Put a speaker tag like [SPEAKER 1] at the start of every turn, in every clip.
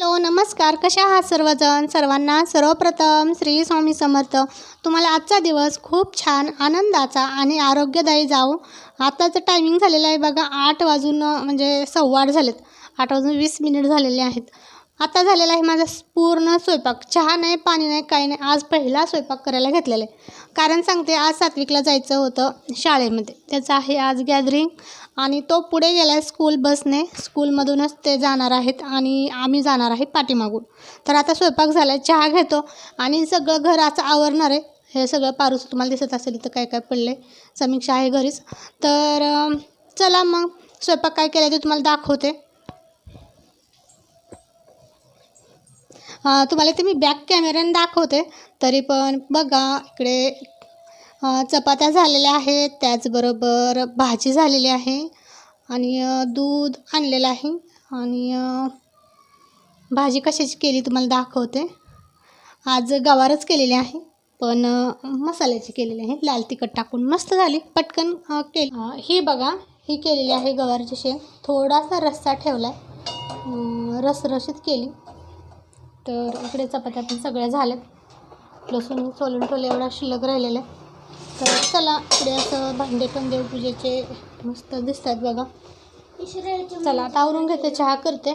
[SPEAKER 1] Hello नमस्कार, कशा आहात सर्वजण. सर्वांना सर्वप्रथम श्री स्वामी समर्थ. तुम्हाला आजचा दिवस खूप छान आनंदाचा आणि आरोग्यदायी जाऊ. आताचं टायमिंग झालेलं आहे बघा 8 वाजून म्हणजे 8:15 झालेत. 8 वाजून 20 मिनिट झालेले आहेत. आता झालेला आहे माझा पूर्ण स्वयंपाक. चहा नाही, पाणी नाही, काही नाही. आज पहिला स्वयंपाक करायला घेतलेला आहे. कारण सांगते, आज सात्विकला जायचं होतं शाळेमध्ये. त्याचं आहे आज गॅदरिंग आणि तो पुढे गेला आहे स्कूल बसने. स्कूलमधूनच ते जाणार आहेत आणि आम्ही जाणार आहे पाठीमागून. तर आता स्वयंपाक झाला आहे, चहा घेतो आणि सगळं घराचं आवरणार आहे. हे सगळं पारूस तुम्हाला दिसत असेल इथं काय काय पडलं आहे. समीक्षा आहे घरीच. तर चला मग स्वयंपाक काय केला ते तुम्हाला दाखवते. तुम्हाला ते मी बॅक कॅमेऱ्याने दाखवते. तरी पण बघा इकडे चपात्या झालेल्या आहेत, त्याचबरोबर भाजी झालेली आहे आणि दूध आणलेलं आहे. आणि भाजी कशाची केली तुम्हाला दाखवते. आज गवारच केलेली आहे, पण मसाल्याची केलेली आहे, लाल तिखट टाकून मस्त झाली, पटकन केली. ही बघा, ही केलेली आहे गवारची शेंग. थोडासा रस्सा ठेवला आहे, रसरशीत केली. तर इकडे चपात्या पण सगळ्या झाल्यात. लसूण सोलून ठेवले, एवढा शिल्लक राहिलेला आहे. तर चला इकडे असं भांडे पण देवपूजेचे मस्त दिसतात बघा. चला आता आवरून घेते, चहा करते.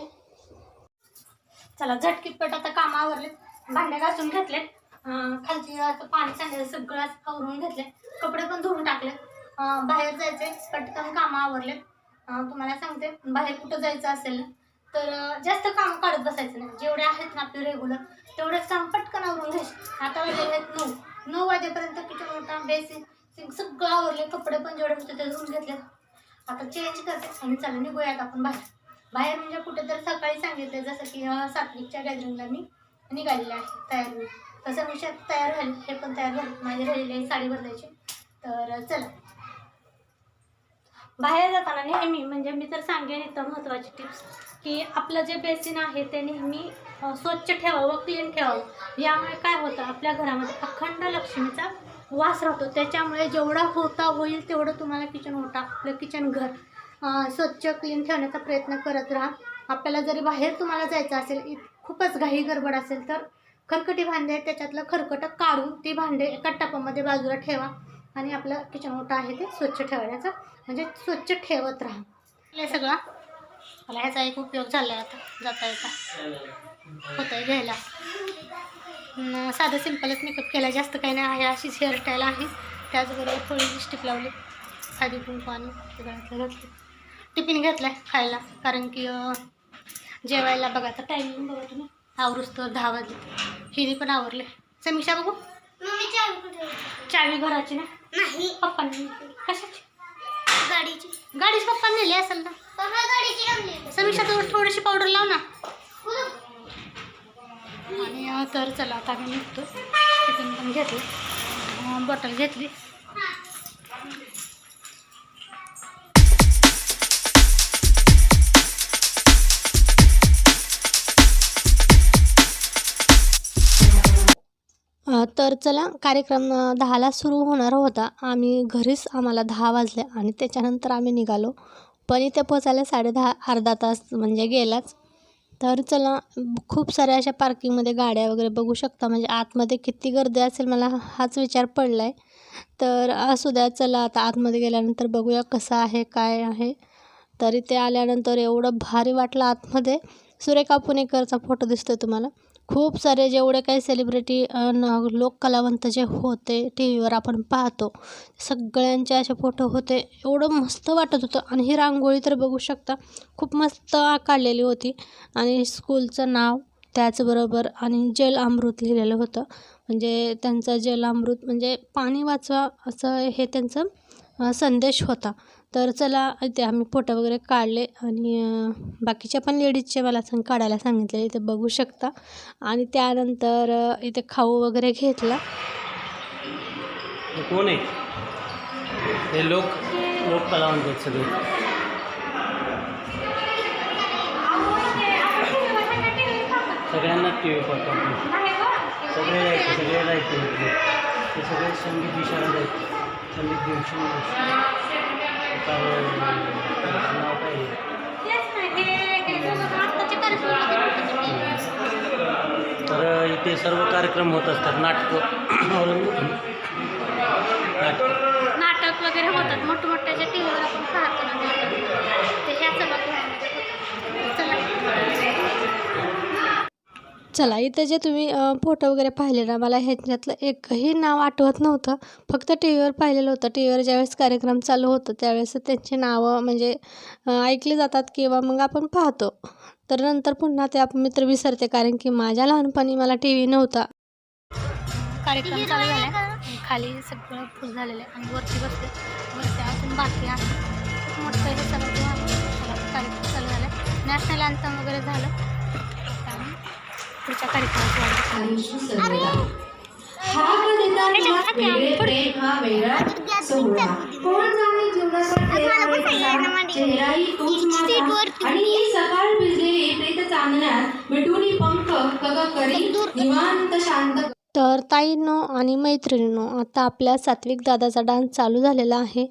[SPEAKER 1] चला झटकीपट आता कामं आवरले, भांडे घासून घेतले, खालची पाणी सांडायचं सगळं आवरून घेतले, कपडे पण धुवून टाकले. बाहेर जायचे, पटकन कामं आवरले. तुम्हाला सांगते, बाहेर कुठं जायचं असेल तर जास्त काम काढत बसायचं नाही. जेवढे आहेत ना आपले रेग्युलर तेवढेच काम पटकन आवरून घ्यायचे. आता वाजले आहेत 9 वाजेपर्यंत किचन ओटा बेसिंग सगळं आवरले. कपडे पण जेवढे होते ते धुवून घेतले. आता चेंज करते आणि चला निघूयात आपण बाहेर म्हणजे कुठेतरी सकाळी सांगितलं जसं की सात्विकच्या गॅदरिंगला मी निघालेले आहे तयार होईल. तसं मी तयार झाली, हे पण तयार झाले, माझी राहिलेली आहे साडी बदलायची. तर चला बाहेर जाताना नेहमी म्हणजे मी तर सांगेन इथं महत्त्वाची टिप्स की आपलं जे बेसिन आहे ते नेहमी स्वच्छ ठेवावं, क्लीन ठेवावं. यामुळे काय होतं, आपल्या घरामध्ये अखंड लक्ष्मीचा वास राहतो. त्याच्यामुळे जेवढा होईल तेवढं तुम्हाला किचन ओटा, आपलं किचन घर स्वच्छ क्लीन ठेवण्याचा प्रयत्न करत राहा. आपल्याला जरी बाहेर तुम्हाला जायचं असेल, खूपच घाई गडबड असेल, तर खरकटी भांडे आहेत त्याच्यातलं खरकटं काढून ती भांडे एका टपामध्ये बाजूला ठेवा आणि आपलं किचन ओटा आहे ते स्वच्छ ठेवण्याचा म्हणजे स्वच्छ ठेवत राहा. हे सगळं मला ह्याचा एक उपयोग झाला आहे. आता जाता येता होतं आहे घ्यायला. साधं सिंपलच मेकअप केला, जास्त काही नाही आहे. अशीच हेअरस्टाईल आहे. त्याचबरोबर थोडी लिपस्टिक लावली, साधी कुंकू आणि घातली. टिफिन घेतला आहे खायला, कारण की जेवायला बघा आता टायमिंग बघा तुम्ही, आवरूच तर 10 वाजले. हिरी पण आवरले. समीक्षा बघू, चावी घराची नाही पप्पांनी. कशाची? गाडीची पप्पा नेली असेल ना. समीक्षा थोडीशी पावडर लाव ना. आणि तर चला आता आम्ही निघतो. टिफिन पण घेतली, बॉटल घेतली. तर चला कार्यक्रम 10ला सुरू होणार होता. आम्हाला 10 वाजले आणि त्याच्यानंतर आम्ही निघालो. पण इथे पोचायला 10:30 अर्धा तास म्हणजे गेलाच. तर चला खूप साऱ्या अशा पार्किंगमध्ये गाड्या वगैरे बघू शकता. म्हणजे आतमध्ये किती गर्दी असेल मला हाच विचार पडला आहे. तर असू द्या, चला आता आतमध्ये गेल्यानंतर बघूया कसं आहे काय आहे. तर इथे आल्यानंतर एवढं भारी वाटलं आतमध्ये. सुरेखा पुणेकरचा फोटो दिसतोय तुम्हाला. खूप सारे जेवढे काही सेलिब्रिटी लोक कलावंत जे होते टी व्हीवर आपण पाहतो, सगळ्यांचे असे फोटो होते. एवढं मस्त वाटत होतं. आणि ही रांगोळी तर बघू शकता, खूप मस्त काढलेली होती. आणि स्कूलचं नाव त्याचबरोबर आणि जल अमृत लिहिलेलं होतं. म्हणजे त्यांचं जल अमृत म्हणजे पाणी वाचवा असं हे त्यांचं संदेश होता. तर चला इथे आम्ही फोटो वगैरे काढले आणि बाकीच्या पण लेडीजचे मला काढायला सांगितले, इथे बघू शकता. आणि त्यानंतर इथे खाऊ वगैरे घेतला.
[SPEAKER 2] कोण आहे हे? लोक कलावंत आहेत सगळे. सगळ्यांना टी व्ही पाहतो, सगळे राहते ते सगळे संगीत विशारद आहेत. संगीत दिवशी नाव काय इथे सर्व कार्यक्रम होत असतात.
[SPEAKER 1] नाटक वगैरे होतात मोठमोठ्याच्या टी व्हीवर आपण पाहतो ना ते ह्या सभागृहामध्ये होतात. चला इथे जे तुम्ही फोटो वगैरे पाहिले ना, मला ह्याच्यातलं एकही नाव आठवत नव्हतं. फक्त टी व्हीवर पाहिलेलं होतं. टी व्हीवर ज्यावेळेस कार्यक्रम चालू होतं त्यावेळेस त्यांची नावं म्हणजे ऐकली जातात किंवा मग आपण पाहतो. तर नंतर पुन्हा ते आपण मित्र विसरते, कारण की माझ्या लहानपणी मला टी व्ही नव्हता. कार्यक्रम चालू झाला आहे, खाली सगळं फुल झालेलं आहे आणि वरती बसते. वरती अजून बाकी आहे. खूप मोठं हे सगळं कार्यक्रम चालू झाला आहे. नॅशनल अँथम वगैरे झालं. त्यामुळे पुढच्या कार्यक्रमाची तर ताईंनो आणि मैत्रिणींनो, आता आपल्या सात्विक दादाचा डान्स चालू झालेला आहे.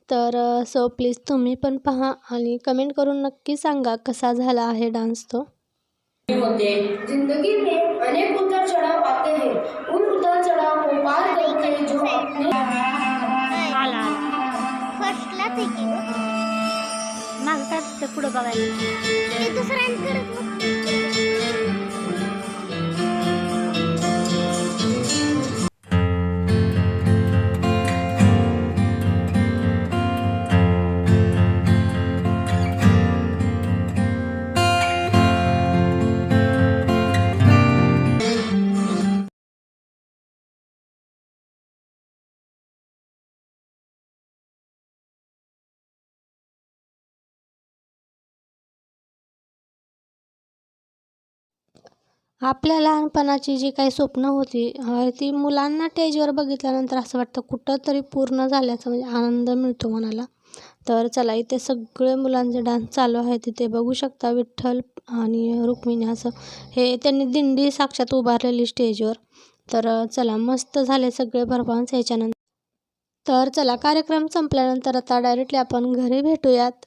[SPEAKER 1] तर सो प्लीज तुम्ही पण पहा आणि कमेंट करून नक्की सांगा कसा झाला आहे डान्स तो.
[SPEAKER 3] होते जिंदगी में अनेक उतार चढ़ाव आते हैं, उन उतार चढ़ाव को पार करके जो अपने
[SPEAKER 1] फर्स्टलाच आहे की माझं काय पुढं बघायला दुसऱ्यांकडे. आपल्या लहानपणाची जी काही स्वप्न होती ती मुलांना स्टेजवर बघितल्यानंतर असं वाटतं कुठंतरी पूर्ण झाल्याचा म्हणजे आनंद मिळतो मनाला. तर चला इथे सगळे मुलांचे डान्स चालू आहे. तिथे बघू शकता विठ्ठल आणि रुक्मिणी असं हे त्यांनी दिंडी साक्षात उभारलेली स्टेजवर. तर चला मस्त झाले सगळे परफॉर्मन्स याच्यानंतर. तर चला कार्यक्रम संपल्यानंतर आता डायरेक्टली आपण घरी भेटूयात.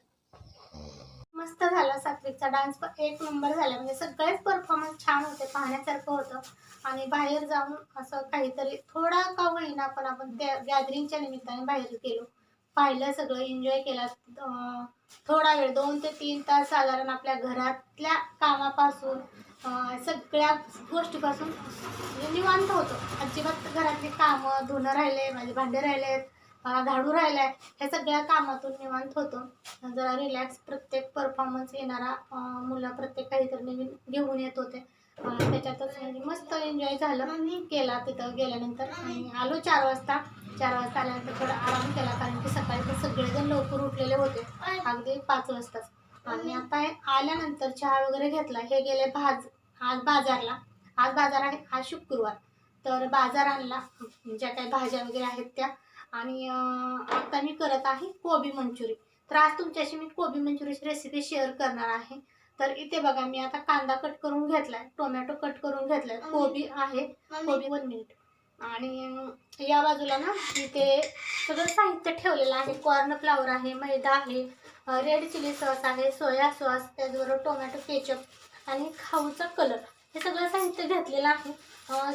[SPEAKER 1] मस्त झाला सात्विकचा डान्स, एक नंबर झाला. म्हणजे सगळेच परफॉर्मन्स छान होते, पाहण्यासारखं होतं. आणि बाहेर जाऊन असं काहीतरी थोडा का होईना पण आपण त्या गॅदरिंगच्या निमित्ताने बाहेर गेलो, पाहिलं, सगळं एन्जॉय केला. थोडा वेळ 2 ते 3 तास साधारण आपल्या घरातल्या कामापासून सगळ्या गोष्टीपासून म्हणजे निवांत होतो. अजिबात घरातली कामं, धुणं राहिले, माझे भांडे राहिलेत, झाडू राहिला आहे, ह्या सगळ्या कामातून निवांत होतो. जरा रिलॅक्स. प्रत्येक परफॉर्मन्स येणारा मुलं प्रत्येक काहीतरी नवीन घेऊन येत होते. त्याच्यातच म्हणजे मस्त एन्जॉय झालं केला तिथं गेल्यानंतर. आणि आलो 4 वाजता. 4 वाजता आल्यानंतर थोडा आराम केला, कारण की सकाळी तर सगळेजण लवकर उठलेले होते, अगदी 5 वाजताच. आणि आता आल्यानंतर चहा वगैरे घेतला. हे गेले आज बाजारला. आज बाजार आहे, आज शुक्रवार. तर बाजार आणला, ज्या काही भाज्या वगैरे आहेत त्या. आणि आता मी करत आहे कोबी मंचुरी. तर आज तुमच्याशी मी कोबी मंचुरीची रेसिपी शेअर करणार आहे. तर इथे बघा, मी आता कांदा कट करून घेतलाय, टोमॅटो कट करून घेतलाय, कोबी आहे, कोबी 1 मिनिट. आणि या बाजूला ना इथे सगळं साहित्य ठेवलेलं आहे. कॉर्न फ्लावर आहे, मैदा आहे, रेड चिली सॉस आहे, सोया सॉस, त्याचबरोबर टोमॅटो केचप आणि खाऊचा कलर, हे सगळं साहित्य घेतलेलं आहे.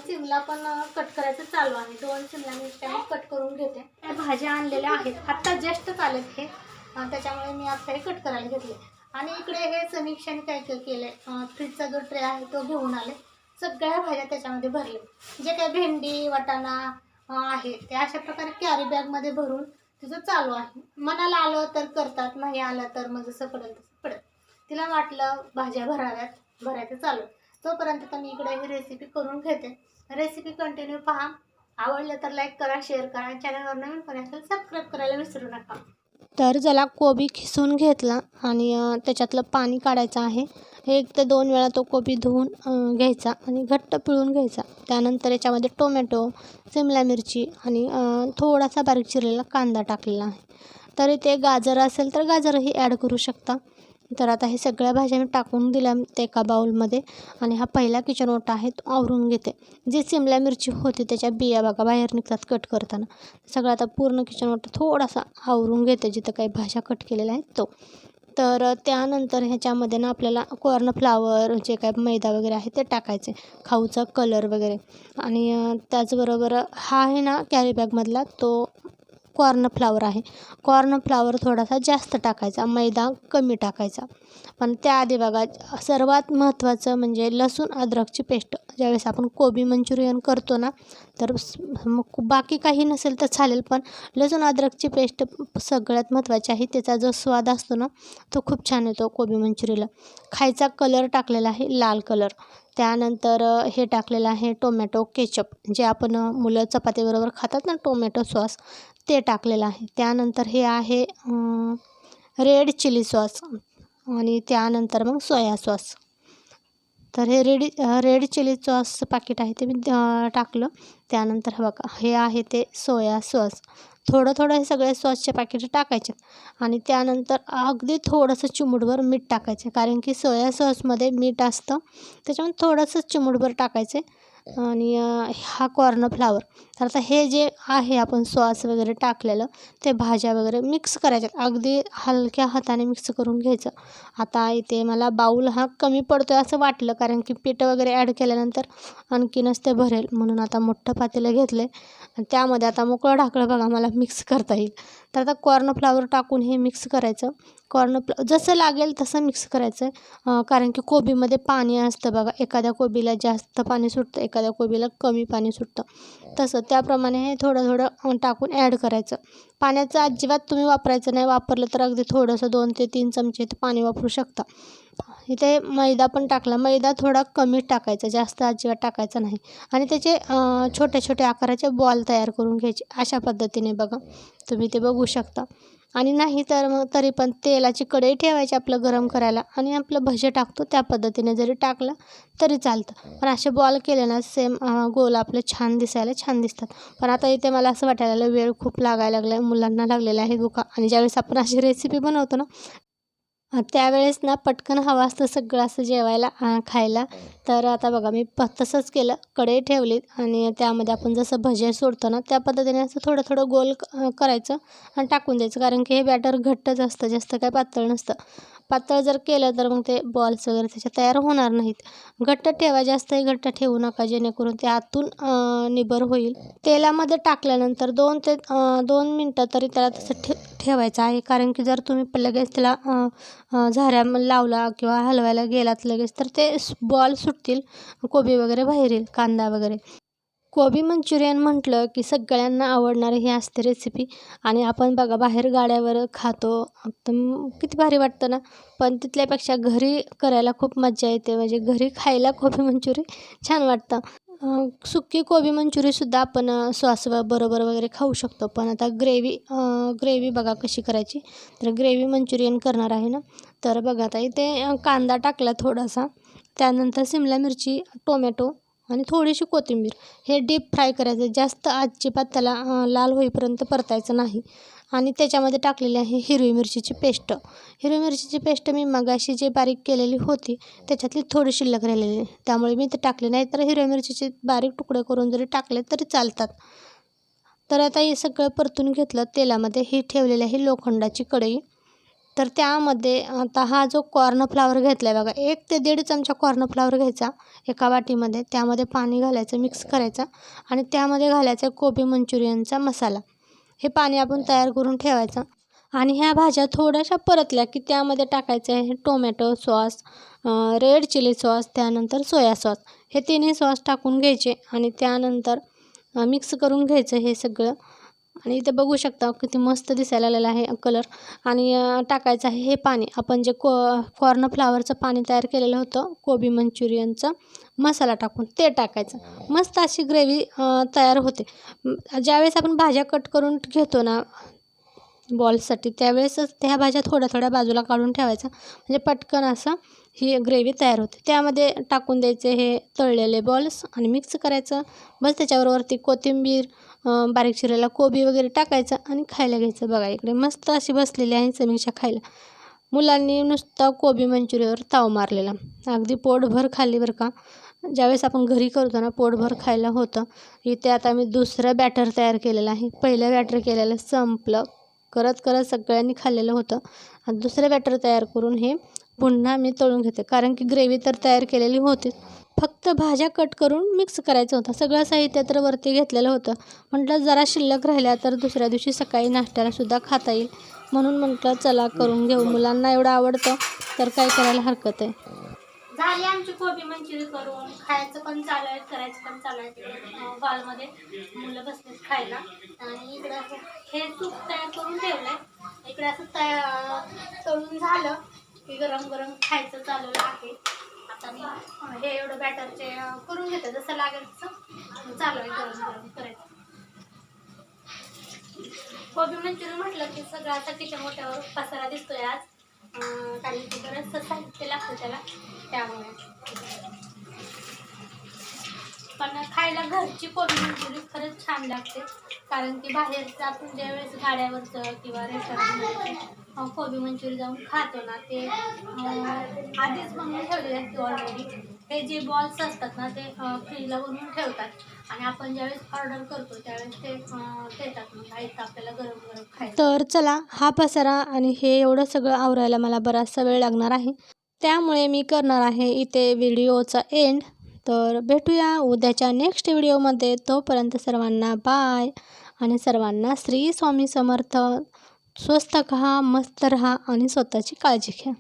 [SPEAKER 1] शिमला पण कट करायचं चालू आहे. 2 शिमला मिरच्या मी कट करून घेते. भाज्या आणलेल्या आहेत, आत्ता जस्ट आलेत हे, त्याच्यामुळे मी आता हे कट करायला घेतले. आणि इकडे हे समीक्षाने काय काय केलं, फ्रीजचा जो ट्रे आहे तो घेऊन आले. सगळ्या भाज्या त्याच्यामध्ये भरले, जे काही भेंडी, वाटाणा आहे ते अशा प्रकारे कॅरी बॅगमध्ये भरून तिचं चालू आहे. मनाला आलं तर करतात, नाही आलं तर मग जसं पडेल तसं पडेल. तिला वाटलं भाज्या भरायचं चालू. तोपर्यंत तर मी इकडे ही रेसिपी करून घेते. रेसिपी कंटिन्यू पहा. आवडलं तर लाईक करा, शेअर करा. चॅनलवर नवीन कोणी असेल सबस्क्राईब करायला विसरू नका. तर ज्याला कोबी खिसून घेतला आणि त्याच्यातलं पाणी काढायचं आहे. 1 ते 2 वेळा तो कोबी धुवून घ्यायचा आणि घट्ट पिळून घ्यायचा. त्यानंतर याच्यामध्ये टोमॅटो, शिमला मिरची आणि थोडासा बारीक चिरलेला कांदा टाकलेला आहे. तर इथे गाजर असेल तर गाजरही ॲड करू शकता. तर आता हे सगळ्या भाज्या मी टाकून दिल्या एका बाउलमध्ये. आणि हा पहिला किचन ओटा आहे तो आवरून घेते. जी शिमला मिरची होती त्याच्या बिया बघा बाहेर निघतात कट करताना. सगळं आता पूर्ण किचन ओटा थोडासा आवरून घेते, जिथं काही भाज्या कट केलेल्या आहेत तो. तर त्यानंतर ह्याच्यामध्ये ना आपल्याला कॉर्नफ्लावर जे काय मैदा वगैरे आहे ते टाकायचे, खाऊचा कलर वगैरे. आणि त्याचबरोबर हा आहे ना कॅरी बॅगमधला तो कॉर्नफ्लावर आहे. कॉर्नफ्लावर थोडासा जास्त टाकायचा, मैदा कमी टाकायचा. पण त्याआधी बघा सर्वात महत्त्वाचं म्हणजे लसूण अद्रकची पेस्ट. ज्यावेळेस आपण कोबी मंचुरियन करतो ना तर मग बाकी काही नसेल तर चालेल, पण लसूण अद्रकची पेस्ट सगळ्यात महत्त्वाची आहे. त्याचा जो स्वाद असतो ना तो खूप छान येतो कोबी मंचुरियनला. खायचा कलर टाकलेला आहे लाल कलर. त्यानंतर हे टाकलेलं आहे टोमॅटो केचप, जे आपण मुलं चपातीबरोबर खातात ना, टोमॅटो सॉस ते टाकलेलं आहे. त्यानंतर हे आहे रेड चिली सॉस आणि त्यानंतर मग सोया सॉस. तर हे रेड चिली सॉसचं पाकीट आहे ते मी टाकलं. त्यानंतर हे बघा हे आहे ते सोया सॉस. थोडं हे सगळे सॉसचे पॅकेट टाकायचे आणि त्यानंतर अगदी थोडंसं चिमूटभर मीठ टाकायचं, कारण की सोया सॉसमध्ये मीठ असतं, त्याच्यामुळे थोडंसं चिमूटभर टाकायचे. आणि हा कॉर्नफ्लावर. तर आता हे जे आहे आपण सॉस वगैरे टाकलेलं ते भाज्या वगैरे मिक्स करायच्यात, अगदी हलक्या हाताने मिक्स करून घ्यायचं. आता इथे मला बाऊल हा कमी पडतो आहे असं वाटलं, कारण की पीठ वगैरे ॲड केल्यानंतर आणखीनच ते भरेल, म्हणून आता मोठं पातेलं घेतलं आहे आणि त्यामध्ये आता मोकळं ढाकळं बघा मला मिक्स करता येईल. तर आता कॉर्नफ्लावर टाकून हे मिक्स करायचं. जसं लागेल तसं मिक्स करायचं आहे, कारण की कोबीमध्ये पाणी असतं बघा. एखाद्या कोबीला जास्त पाणी सुटतं, एखाद्या कोबीला कमी पाणी सुटतं. तसं त्याप्रमाणे हे थोडं टाकून ॲड करायचं. पाण्याचं अजिबात तुम्ही वापरायचं नाही. वापरलं तर अगदी थोडंसं 2 ते 3 चमचे पाणी वापरू शकता. इथे मैदा पण टाकला. मैदा थोडा कमी टाकायचा, जास्त अजिबात टाकायचा नाही. आणि त्याचे छोटे आकाराचे बॉल तयार करून घ्यायचे अशा पद्धतीने बघा. तुम्ही ते बघू शकता. आणि नाही तर मग तरी पण तेलाची कढई ठेवायची आपलं गरम करायला आणि आपलं भजे टाकतो त्या पद्धतीने जरी टाकलं तरी चालतं. पण असे बॉल केले ना सेम गोल आपले छान दिसतात. पण आता इथे मला असं वाटायला लागलं वेळ खूप लागायला लागला आहे, मुलांना लागलेला आहे भुका. आणि ज्यावेळेस आपण अशी रेसिपी बनवतो ना त्यावेळेस ना पटकन हवं असतं सगळं असं जेवायला खायला. तर आता बघा मी तसंच केलं. कढई ठेवली आणि त्यामध्ये आपण जसं भजे सोडतो ना त्या पद्धतीने असं थोडं गोल करायचं आणि टाकून द्यायचं, कारण की हे बॅटर घट्टच असतं, जास्त काय पातळ नसतं. पातळ जर केलं तर मग ते बॉल्स वगैरे त्याच्यात तयार होणार नाहीत. घट्ट ठेवा, जास्तही घट्ट ठेवू नका, जेणेकरून ते आतून निबर होईल. तेलामध्ये टाकल्यानंतर 2 मिनटं तरी त्याला तसं ठेवायचं आहे, कारण की जर तुम्ही लगेच त्याला झाऱ्या लावला किंवा हलवायला गेलात लगेच तर ते बॉल सुटतील, कोबी वगैरे बाहेर येईल, कांदा वगैरे. कोबी मंचुरियन म्हटलं की सगळ्यांना आवडणारी ही असते रेसिपी. आणि आपण बघा बाहेर गाड्यावर खातो तर किती भारी वाटतं ना, पण तिथल्यापेक्षा घरी करायला खूप मजा येते. म्हणजे घरी खायला कोबी मंचुरी छान वाटतं. सुकी कोबी मंचुरीसुद्धा आपण सॉस बरोबर वगैरे खाऊ शकतो. पण आता ग्रेव्ही बघा कशी करायची. तर ग्रेव्ही मंचुरियन करणार आहे ना, तर बघा आता इथे कांदा टाकला थोडासा, त्यानंतर शिमला मिरची, टोमॅटो आणि थोडीशी कोथिंबीर. हे डीप फ्राय करायचं, जास्त अजिबात त्याला लाल होईपर्यंत परतायचं नाही. आणि त्याच्यामध्ये टाकलेली आहे हिरवी मिरचीची पेस्ट. हिरवी मिरचीची पेस्ट मी मगाशी जे बारीक केलेली होती त्याच्यातली थोडी शिल्लक राहिलेली, त्यामुळे मी ते टाकले नाही. तर हिरव्या मिरचीचे बारीक तुकडे करून जरी टाकले तरी चालतात. तर आता हे सगळं परतून घेतलं तेलामध्ये. ही ठेवलेली आहे लोखंडाची कढई. तर त्यामध्ये आता हा जो कॉर्नफ्लावर घेतला आहे बघा, 1 ते 1.5 चमचा कॉर्नफ्लावर घ्यायचा एका वाटीमध्ये. त्यामध्ये पाणी घालायचं, मिक्स करायचं आणि त्यामध्ये घालायचा कोबी मंचुरियनचा मसाला. हे पाणी आपण तयार करून ठेवायचं. आणि ह्या भाज्या थोड्याशा परतल्या की त्यामध्ये टाकायचं आहे tomato sauce, red chilli sauce, त्यानंतर सोया सॉस. हे तिन्ही सॉस टाकून घ्यायचे आणि त्यानंतर मिक्स करून घ्यायचं हे सगळं. आणि इथे बघू शकता किती मस्त दिसायला आलेला आहे कलर. आणि टाकायचं आहे हे पाणी, आपण जे कॉर्नफ्लावरचं पाणी तयार केलेलं होतं कोबी मंचुरियनचा मसाला टाकून ते टाकायचं. मस्त अशी ग्रेव्ही तयार होते. ज्यावेळेस आपण भाज्या कट करून घेतो ना बॉल्ससाठी, त्यावेळेसच त्या भाज्या थोड्या बाजूला काढून ठेवायचं, म्हणजे पटकन असं ही ग्रेव्ही तयार होते. त्यामध्ये टाकून द्यायचे हे तळलेले बॉल्स आणि मिक्स करायचं. बस त्याच्यावरती कोथिंबीर, बारीक चिरलेला कोबी वगैरे टाकायचं आणि खायला घ्यायचं. बघा इकडे मस्त अशी बसलेली आहे समीक्षा खायला. मुलांनी नुसता कोबी मंचुरियनवर ताव मारलेला, अगदी पोटभर खाल्ली बरं का. ज्यावेळेस आपण घरी करतो ना पोटभर खायला होतं. इथे आता मी दुसरं बॅटर तयार केलेलं आहे. पहिलं बॅटर केलेलं संपलं, करत करत सगळ्यांनी खाल्लेलं होतं. आणि दुसरं बॅटर तयार करून हे पुन्हा मी तळून घेते, कारण की ग्रेव्ही तर तयार केलेली होती. फक्त भाज्या कट करून मिक्स करायचं होतं. सगळं साहित्य तर वरती घेतलेलं होतं. म्हटलं जरा शिल्लक राहिल्या तर दुसऱ्या दिवशी सकाळी नाश्त्यालासुद्धा खाता येईल, म्हणून म्हटलं चला करून घेऊ. मुलांना एवढं आवडतं तर काय करायला हरकत आहे.
[SPEAKER 4] झाली आमची कोबी मंचुरी करून. खायचं पण चालू आहे, करायचं पण चालू आहे. तिकडे हॉलमध्ये मुलं बसलेत खायला. आणि इकडं हे सूप तयार करून ठेवलं आहे. इकडे असं तळून झालं की गरम गरम खायचं चालू आहे. आता मी हे एवढं बॅटरचे करून घेते, जसं लागेल तसं चालू आहे गरम गरम करायचं. कोबी मंचुरी म्हटलं की सगळा किचन मोठ्यावर पसारा दिसतोय आज, कारण की बरंचसं साहित्य लागतं त्याला, त्यामुळे. पण खायला घरची कोबी मंचुरी खरंच छान लागते, कारण की बाहेरचं आपण ज्यावेळेस गाड्यावरचं किंवा रेस्टॉरंटमध्ये कोबी मंचुरी जाऊन खातो ना, ते आधीच बनवून ठेवलेले असते ऑलरेडी. हे जे बॉल्स असतात ना, ते फ्रीजला बनवून ठेवतात आणि आपण ज्यावेळेस ऑर्डर करतो त्यावेळेस ते देतात, मग आईचं आपल्याला गरम गरम खायचं.
[SPEAKER 1] तर चला, हा पसारा आणि हे एवढं सगळं आवरायला मला बराचसा वेळ लागणार आहे, त्यामुळे मी करणार आहे इथे व्हिडिओचा एंड. तर भेटूया उद्याच्या नेक्स्ट व्हिडिओमध्ये. तोपर्यंत सर्वांना बाय आणि सर्वांना श्री स्वामी समर्थ. स्वस्त खा, मस्त राहा आणि स्वतःची काळजी घ्या.